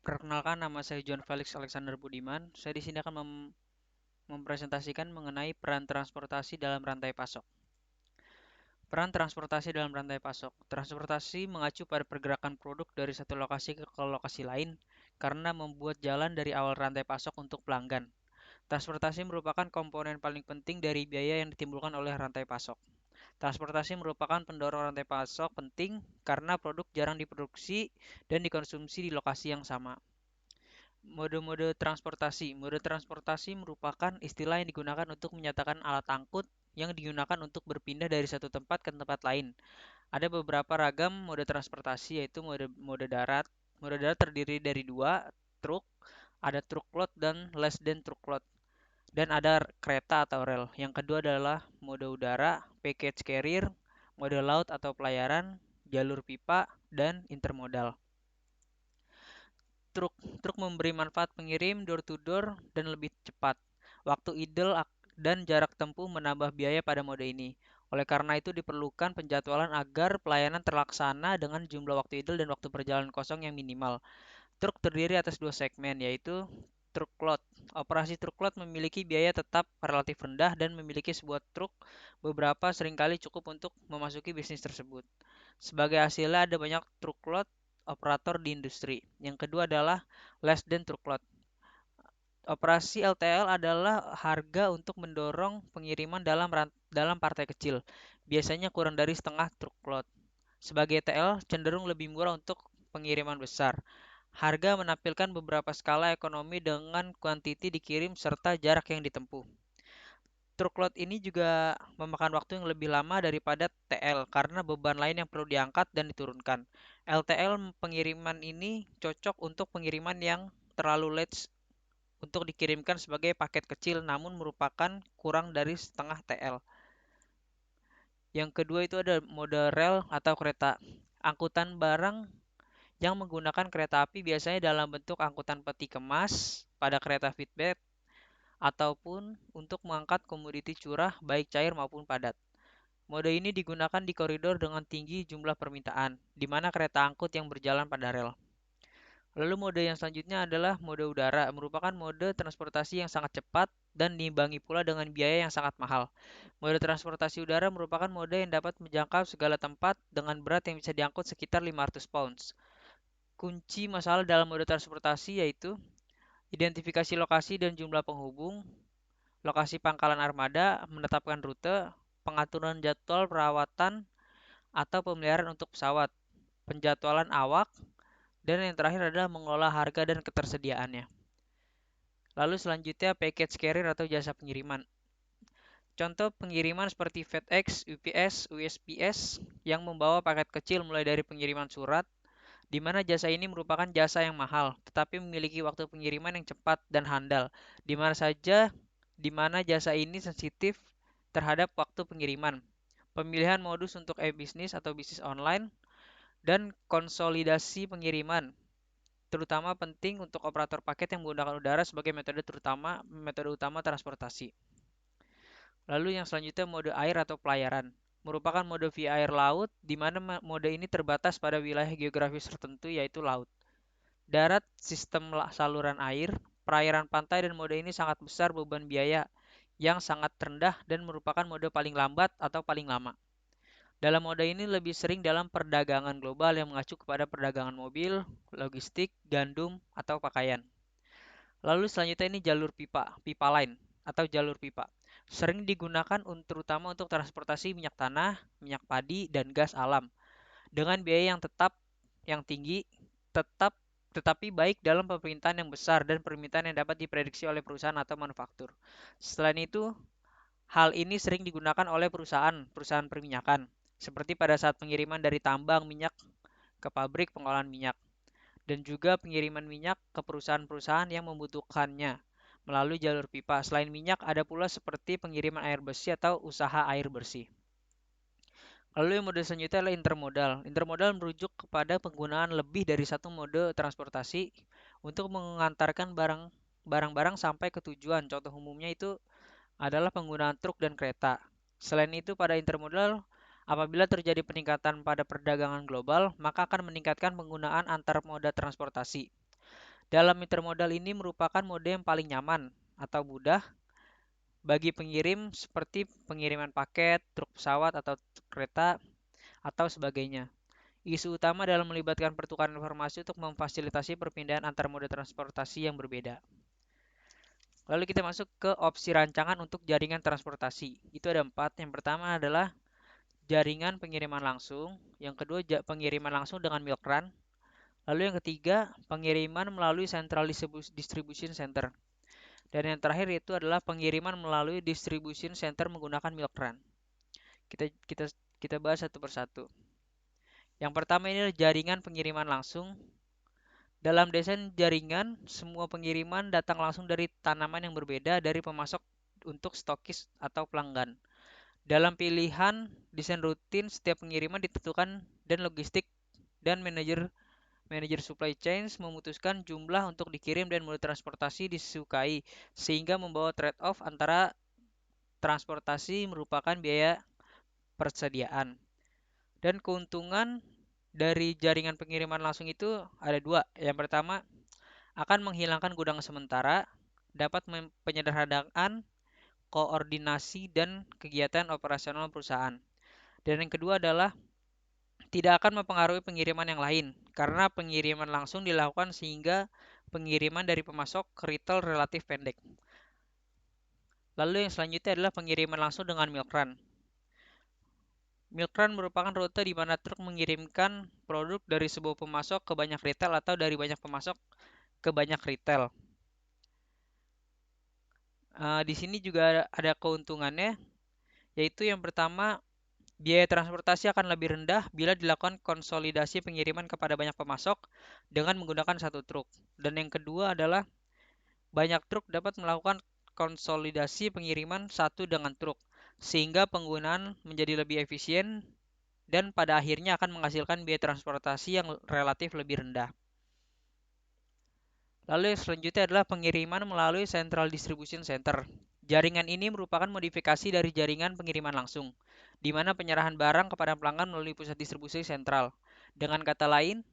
Perkenalkan, nama saya John Felix Alexander Budiman. Saya di sini akan mempresentasikan mengenai peran transportasi dalam rantai pasok. Peran transportasi dalam rantai pasok. Transportasi mengacu pada pergerakan produk dari satu lokasi ke lokasi lain karena membuat jalan dari awal rantai pasok untuk pelanggan. Transportasi merupakan komponen paling penting dari biaya yang ditimbulkan oleh rantai pasok. Transportasi merupakan pendorong rantai pasok penting karena produk jarang diproduksi dan dikonsumsi di lokasi yang sama. Mode-mode transportasi. Mode transportasi merupakan istilah yang digunakan untuk menyatakan alat angkut yang digunakan untuk berpindah dari satu tempat ke tempat lain. Ada beberapa ragam mode transportasi, yaitu mode darat. Mode darat terdiri dari dua, truk, ada truk load dan less than truck load. Dan ada kereta atau rel. Yang kedua adalah mode udara, package carrier, mode laut atau pelayaran, jalur pipa, dan intermodal. Truk truk memberi manfaat pengirim door to door dan lebih cepat. Waktu idle dan jarak tempuh menambah biaya pada mode ini. Oleh karena itu diperlukan penjadwalan agar pelayanan terlaksana dengan jumlah waktu idle dan waktu perjalanan kosong yang minimal. Truk terdiri atas dua segmen, yaitu truk load. Operasi truk load memiliki biaya tetap relatif rendah dan memiliki sebuah truk beberapa seringkali cukup untuk memasuki bisnis tersebut. Sebagai hasilnya ada banyak truk load operator di industri. Yang kedua adalah less than truck load. Operasi LTL adalah harga untuk mendorong pengiriman dalam partai kecil, biasanya kurang dari setengah truk load. Sebagai TL, cenderung lebih murah untuk pengiriman besar. Harga menampilkan beberapa skala ekonomi dengan kuantiti dikirim serta jarak yang ditempuh. Truk load ini juga memakan waktu yang lebih lama daripada TL karena beban lain yang perlu diangkat dan diturunkan. LTL pengiriman ini cocok untuk pengiriman yang terlalu late untuk dikirimkan sebagai paket kecil namun merupakan kurang dari setengah TL. Yang kedua itu ada mode rel atau kereta. Angkutan barang yang menggunakan kereta api biasanya dalam bentuk angkutan peti kemas pada kereta feedback ataupun untuk mengangkat komoditi curah baik cair maupun padat. Mode ini digunakan di koridor dengan tinggi jumlah permintaan, di mana kereta angkut yang berjalan pada rel. Lalu mode yang selanjutnya adalah mode udara, merupakan mode transportasi yang sangat cepat dan diimbangi pula dengan biaya yang sangat mahal. Mode transportasi udara merupakan mode yang dapat menjangkau segala tempat dengan berat yang bisa diangkut sekitar 500 pounds. Kunci masalah dalam mode transportasi yaitu identifikasi lokasi dan jumlah penghubung, lokasi pangkalan armada, menetapkan rute, pengaturan jadwal perawatan atau pemeliharaan untuk pesawat, penjadwalan awak, dan yang terakhir adalah mengelola harga dan ketersediaannya. Lalu selanjutnya package carrier atau jasa pengiriman. Contoh pengiriman seperti FedEx, UPS, USPS yang membawa paket kecil mulai dari pengiriman surat, di mana jasa ini merupakan jasa yang mahal, tetapi memiliki waktu pengiriman yang cepat dan handal, di mana saja di mana jasa ini sensitif terhadap waktu pengiriman. Pemilihan modus untuk e-bisnis atau bisnis online, dan konsolidasi pengiriman, terutama penting untuk operator paket yang menggunakan udara sebagai metode utama transportasi. Lalu yang selanjutnya mode air atau pelayaran. Merupakan mode via air laut, di mana mode ini terbatas pada wilayah geografis tertentu yaitu laut. Darat, sistem saluran air, perairan pantai dan mode ini sangat besar beban biaya yang sangat rendah dan merupakan mode paling lambat atau paling lama. Dalam mode ini lebih sering dalam perdagangan global yang mengacu kepada perdagangan mobil, logistik, gandum, atau pakaian. Lalu selanjutnya ini jalur pipa, pipa line atau jalur pipa. Sering digunakan terutama untuk transportasi minyak tanah, minyak padi, dan gas alam. Dengan biaya yang yang tinggi, tetap tetapi baik dalam permintaan yang besar dan permintaan yang dapat diprediksi oleh perusahaan atau manufaktur. Selain itu, hal ini sering digunakan oleh perusahaan perminyakan, seperti pada saat pengiriman dari tambang minyak ke pabrik pengolahan minyak dan juga pengiriman minyak ke perusahaan-perusahaan yang membutuhkannya melalui jalur pipa. Selain minyak, ada pula seperti pengiriman air bersih atau usaha air bersih. Lalu yang mode selanjutnya adalah intermodal. Intermodal merujuk kepada penggunaan lebih dari satu mode transportasi untuk mengantarkan barang-barang sampai ke tujuan. Contoh umumnya itu adalah penggunaan truk dan kereta. Selain itu, pada intermodal, apabila terjadi peningkatan pada perdagangan global, maka akan meningkatkan penggunaan antar moda transportasi. Dalam intermodal ini merupakan mode yang paling nyaman atau mudah bagi pengirim seperti pengiriman paket, truk pesawat atau kereta atau sebagainya. Isu utama dalam melibatkan pertukaran informasi untuk memfasilitasi perpindahan antar moda transportasi yang berbeda. Lalu kita masuk ke opsi rancangan untuk jaringan transportasi. Itu ada 4. Yang pertama adalah jaringan pengiriman langsung. Yang kedua, pengiriman langsung dengan milk run. Lalu yang ketiga, pengiriman melalui Central Distribution Center. Dan yang terakhir itu adalah pengiriman melalui Distribution Center menggunakan milk run. Kita kita kita bahas satu persatu. Yang pertama ini adalah jaringan pengiriman langsung. Dalam desain jaringan, semua pengiriman datang langsung dari tanaman yang berbeda dari pemasok untuk stokis atau pelanggan. Dalam pilihan desain rutin, setiap pengiriman ditentukan dan logistik dan manajer supply chains memutuskan jumlah untuk dikirim dan mode transportasi disukai sehingga membawa trade-off antara transportasi merupakan biaya persediaan. Dan keuntungan dari jaringan pengiriman langsung itu ada 2. Yang pertama, akan menghilangkan gudang sementara, dapat penyederhanaan koordinasi dan kegiatan operasional perusahaan. Dan yang kedua adalah tidak akan mempengaruhi pengiriman yang lain, karena pengiriman langsung dilakukan sehingga pengiriman dari pemasok ke retail relatif pendek. Lalu yang selanjutnya adalah pengiriman langsung dengan milk run. Milk run merupakan rute di mana truk mengirimkan produk dari sebuah pemasok ke banyak retail atau dari banyak pemasok ke banyak retail. Di sini juga ada keuntungannya, yaitu yang pertama, biaya transportasi akan lebih rendah bila dilakukan konsolidasi pengiriman kepada banyak pemasok dengan menggunakan satu truk. Dan yang kedua adalah banyak truk dapat melakukan konsolidasi pengiriman satu dengan truk, sehingga penggunaan menjadi lebih efisien dan pada akhirnya akan menghasilkan biaya transportasi yang relatif lebih rendah. Lalu yang selanjutnya adalah pengiriman melalui Central Distribution Center. Jaringan ini merupakan modifikasi dari jaringan pengiriman langsung, di mana penyerahan barang kepada pelanggan melalui pusat distribusi sentral. Dengan kata lain,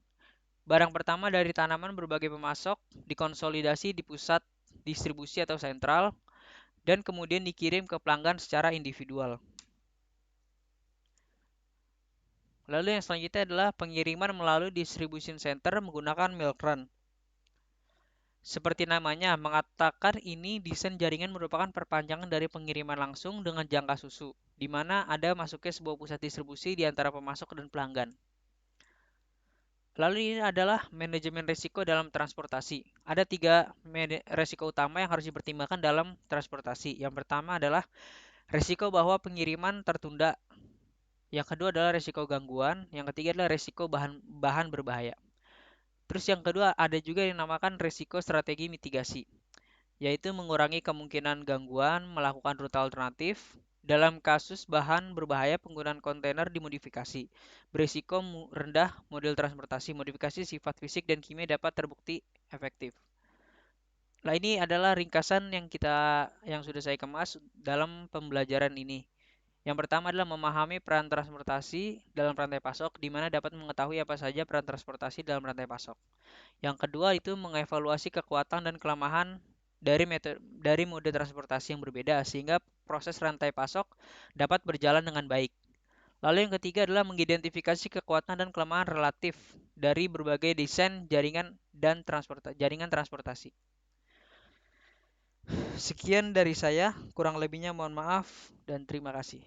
barang pertama dari tanaman berbagai pemasok dikonsolidasi di pusat distribusi atau sentral, dan kemudian dikirim ke pelanggan secara individual. Lalu yang selanjutnya adalah pengiriman melalui distribution center menggunakan milk run. Seperti namanya mengatakan, ini desain jaringan merupakan perpanjangan dari pengiriman langsung dengan jangka susu, di mana ada masuknya sebuah pusat distribusi di antara pemasok dan pelanggan. Lalu ini adalah manajemen risiko dalam transportasi. Ada 3 risiko utama yang harus dipertimbangkan dalam transportasi. Yang pertama adalah risiko bahwa pengiriman tertunda. Yang kedua adalah risiko gangguan. Yang ketiga adalah risiko bahan berbahaya. Terus yang kedua ada juga yang dinamakan risiko strategi mitigasi, yaitu mengurangi kemungkinan gangguan, melakukan rute alternatif. Dalam kasus bahan berbahaya, penggunaan kontainer dimodifikasi. Berisiko rendah model transportasi, modifikasi sifat fisik dan kimia dapat terbukti efektif. Nah, ini adalah ringkasan yang sudah saya kemas dalam pembelajaran ini. Yang pertama adalah memahami peran transportasi dalam rantai pasok, di mana dapat mengetahui apa saja peran transportasi dalam rantai pasok. Yang kedua itu mengevaluasi kekuatan dan kelemahan dari mode transportasi yang berbeda, sehingga proses rantai pasok dapat berjalan dengan baik. Lalu yang ketiga adalah mengidentifikasi kekuatan dan kelemahan relatif dari berbagai desain jaringan dan jaringan transportasi. Sekian dari saya, kurang lebihnya mohon maaf dan terima kasih.